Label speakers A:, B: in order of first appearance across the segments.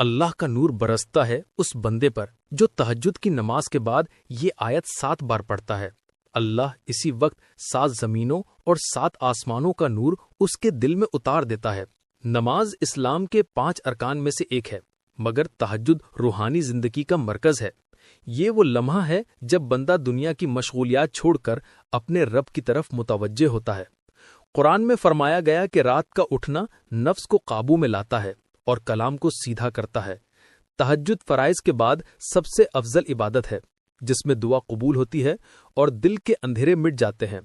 A: اللہ کا نور برستا ہے اس بندے پر جو تہجد کی نماز کے بعد یہ آیت 7 بار پڑھتا ہے۔ اللہ اسی وقت 7 زمینوں اور 7 آسمانوں کا نور اس کے دل میں اتار دیتا ہے۔ نماز اسلام کے 5 ارکان میں سے ایک ہے، مگر تہجد روحانی زندگی کا مرکز ہے۔ یہ وہ لمحہ ہے جب بندہ دنیا کی مشغولیات چھوڑ کر اپنے رب کی طرف متوجہ ہوتا ہے۔ قرآن میں فرمایا گیا کہ رات کا اٹھنا نفس کو قابو میں لاتا ہے اور کلام کو سیدھا کرتا ہے۔ تہجد فرائض کے بعد سب سے افضل عبادت ہے، جس میں دعا قبول ہوتی ہے اور دل کے اندھیرے مٹ جاتے ہیں۔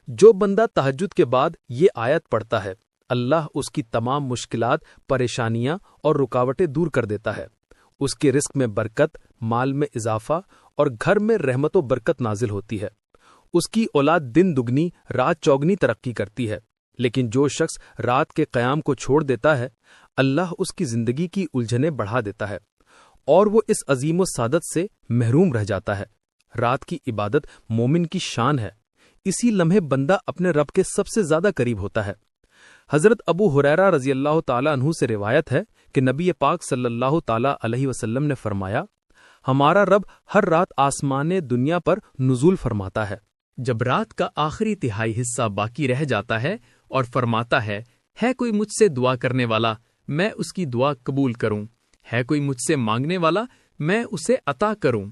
A: جو بندہ تہجد کے بعد یہ آیت پڑھتا ہے، اللہ اس کی تمام مشکلات، پریشانیاں اور رکاوٹیں دور کر دیتا ہے۔ اس کے رزق میں برکت، مال میں اضافہ اور گھر میں رحمت و برکت نازل ہوتی ہے۔ اس کی اولاد دن دگنی رات چوگنی ترقی کرتی ہے۔ لیکن جو شخص رات کے قیام کو چھوڑ دیتا ہے، اللہ اس کی زندگی کی الجھنیں بڑھا دیتا ہے اور وہ اس عظیم و سعادت سے محروم رہ جاتا ہے۔ رات کی عبادت مومن کی شان ہے۔ اسی لمحے بندہ اپنے رب کے سب سے زیادہ قریب ہوتا ہے۔ حضرت ابو ہریرہ رضی اللہ تعالیٰ عنہ سے روایت ہے کہ نبی پاک صلی اللہ تعالیٰ علیہ وسلم نے فرمایا، ہمارا رب ہر رات آسمان دنیا پر نزول فرماتا ہے۔
B: جب رات کا آخری تہائی حصہ باقی رہ جاتا ہے اور فرماتا ہے کوئی مجھ سے دعا کرنے والا، میں اس کی دعا قبول کروں، ہے کوئی مجھ سے مانگنے والا، میں اسے عطا کروں،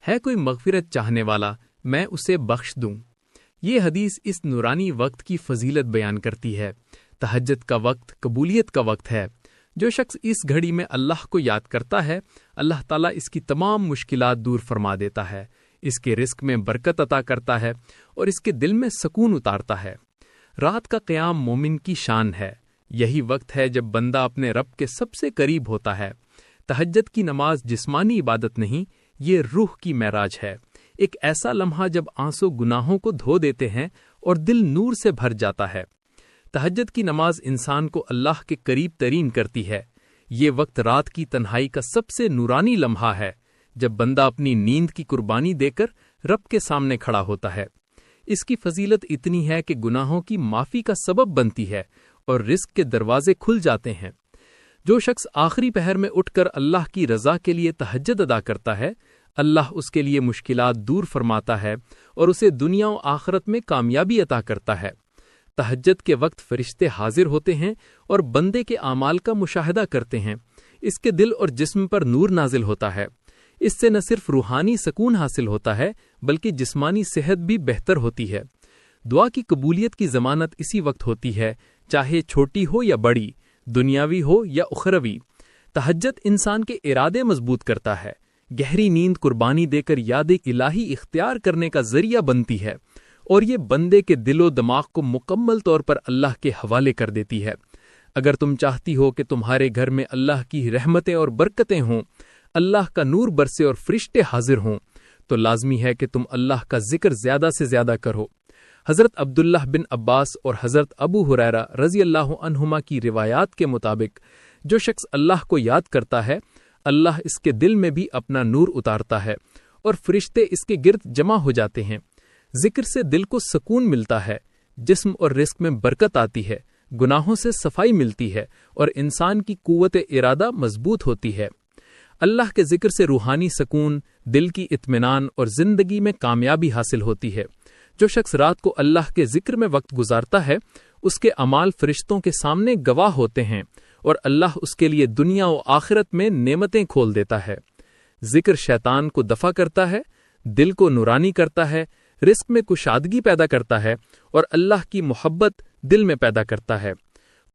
B: ہے کوئی مغفرت چاہنے والا، میں اسے بخش دوں۔ یہ حدیث اس نورانی وقت کی فضیلت بیان کرتی ہے۔ تہجد کا وقت قبولیت کا وقت ہے۔ جو شخص اس گھڑی میں اللہ کو یاد کرتا ہے، اللہ تعالیٰ اس کی تمام مشکلات دور فرما دیتا ہے، اس کے رزق میں برکت عطا کرتا ہے اور اس کے دل میں سکون اتارتا ہے۔ رات کا قیام مومن کی شان ہے۔ یہی وقت ہے جب بندہ اپنے رب کے سب سے قریب ہوتا ہے۔ تہجد کی نماز جسمانی عبادت نہیں، یہ روح کی معراج ہے۔ ایک ایسا لمحہ جب آنسو گناہوں کو دھو دیتے ہیں اور دل نور سے بھر جاتا ہے۔ تہجد کی نماز انسان کو اللہ کے قریب ترین کرتی ہے۔ یہ وقت رات کی تنہائی کا سب سے نورانی لمحہ ہے، جب بندہ اپنی نیند کی قربانی دے کر رب کے سامنے کھڑا ہوتا ہے۔ اس کی فضیلت اتنی ہے کہ گناہوں کی معافی کا سبب بنتی ہے اور رزق کے دروازے کھل جاتے ہیں۔ جو شخص آخری پہر میں اٹھ کر اللہ کی رضا کے لیے تہجد ادا کرتا ہے، اللہ اس کے لیے مشکلات دور فرماتا ہے اور اسے دنیا و آخرت میں کامیابی عطا کرتا ہے۔ تہجد کے وقت فرشتے حاضر ہوتے ہیں اور بندے کے اعمال کا مشاہدہ کرتے ہیں۔ اس کے دل اور جسم پر نور نازل ہوتا ہے۔ اس سے نہ صرف روحانی سکون حاصل ہوتا ہے بلکہ جسمانی صحت بھی بہتر ہوتی ہے۔ دعا کی قبولیت کی ضمانت اسی وقت ہوتی ہے، چاہے چھوٹی ہو یا بڑی، دنیاوی ہو یا اخروی۔ تہجد انسان کے ارادے مضبوط کرتا ہے۔ گہری نیند قربانی دے کر یاد الہی اختیار کرنے کا ذریعہ بنتی ہے اور یہ بندے کے دل و دماغ کو مکمل طور پر اللہ کے حوالے کر دیتی ہے۔ اگر تم چاہتی ہو کہ تمہارے گھر میں اللہ کی رحمتیں اور برکتیں ہوں، اللہ کا نور برسے اور فرشتے حاضر ہوں، تو لازمی ہے کہ تم اللہ کا ذکر زیادہ سے زیادہ کرو۔ حضرت عبداللہ بن عباس اور حضرت ابو ہریرہ رضی اللہ عنہما کی روایات کے مطابق جو شخص اللہ کو یاد کرتا ہے، اللہ اس کے دل میں بھی اپنا نور اتارتا ہے اور فرشتے اس کے گرد جمع ہو جاتے ہیں۔ ذکر سے دل کو سکون ملتا ہے، جسم اور رزق میں برکت آتی ہے، گناہوں سے صفائی ملتی ہے اور انسان کی قوت ارادہ مضبوط ہوتی ہے۔ اللہ کے ذکر سے روحانی سکون، دل کی اطمینان اور زندگی میں کامیابی حاصل ہوتی ہے۔ جو شخص رات کو اللہ کے ذکر میں وقت گزارتا ہے، اس کے اعمال فرشتوں کے سامنے گواہ ہوتے ہیں اور اللہ اس کے لیے دنیا و آخرت میں نعمتیں کھول دیتا ہے۔ ذکر شیطان کو دفع کرتا ہے، دل کو نورانی کرتا ہے، رزق میں کشادگی پیدا کرتا ہے اور اللہ کی محبت دل میں پیدا کرتا ہے۔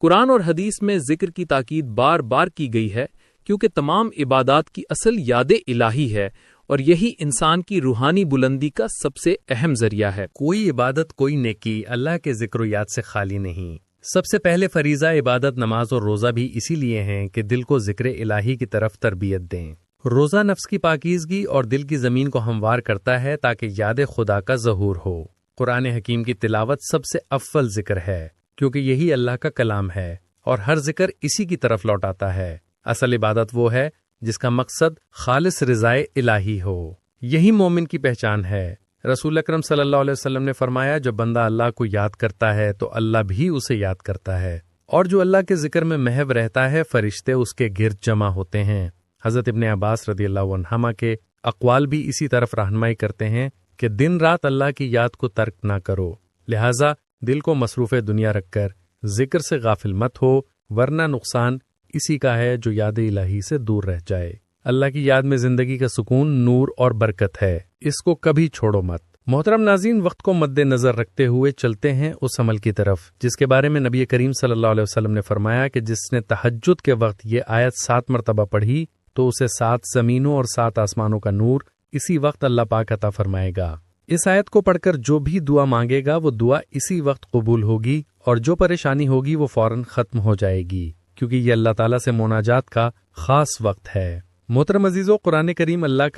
B: قرآن اور حدیث میں ذکر کی تاکید بار بار کی گئی ہے، کیونکہ تمام عبادات کی اصل یاد الہی ہے اور یہی انسان کی روحانی بلندی کا سب سے اہم ذریعہ ہے۔
C: کوئی عبادت، کوئی نیکی اللہ کے ذکر و یاد سے خالی نہیں۔ سب سے پہلے فریضہ عبادت نماز اور روزہ بھی اسی لیے ہیں کہ دل کو ذکر الہی کی طرف تربیت دیں۔ روزہ نفس کی پاکیزگی اور دل کی زمین کو ہموار کرتا ہے تاکہ یاد خدا کا ظہور ہو۔ قرآن حکیم کی تلاوت سب سے افضل ذکر ہے، کیونکہ یہی اللہ کا کلام ہے اور ہر ذکر اسی کی طرف لوٹاتا ہے۔ اصل عبادت وہ ہے جس کا مقصد خالص رضائے الہی ہو۔ یہی مومن کی پہچان ہے۔ رسول اکرم صلی اللہ علیہ وسلم نے فرمایا، جو بندہ اللہ کو یاد کرتا ہے تو اللہ بھی اسے یاد کرتا ہے، اور جو اللہ کے ذکر میں محو رہتا ہے فرشتے اس کے گرد جمع ہوتے ہیں۔ حضرت ابن عباس رضی اللہ عنہما کے اقوال بھی اسی طرف رہنمائی کرتے ہیں کہ دن رات اللہ کی یاد کو ترک نہ کرو، لہٰذا دل کو مصروف دنیا رکھ کر ذکر سے غافل مت ہو، ورنہ نقصان اسی کا ہے جو یاد الہی سے دور رہ جائے۔ اللہ کی یاد میں زندگی کا سکون، نور اور برکت ہے، اس کو کبھی چھوڑو مت۔ محترم ناظرین، وقت کو مد نظر رکھتے ہوئے چلتے ہیں اس عمل کی طرف جس کے بارے میں نبی کریم صلی اللہ علیہ وسلم نے فرمایا کہ جس نے تہجد کے وقت یہ آیت 7 مرتبہ پڑھی تو اسے 7 زمینوں اور 7 آسمانوں کا نور اسی وقت اللہ پاک عطا فرمائے گا۔ اس آیت کو پڑھ کر جو بھی دعا مانگے گا وہ دعا اسی وقت قبول ہوگی، اور جو پریشانی ہوگی وہ فوراً ختم ہو جائے گی، کیونکہ یہ اللہ تعالیٰ سے مناجات کا خاص وقت ہے۔ محترم عزیزو، قرآن کریم اللہ کا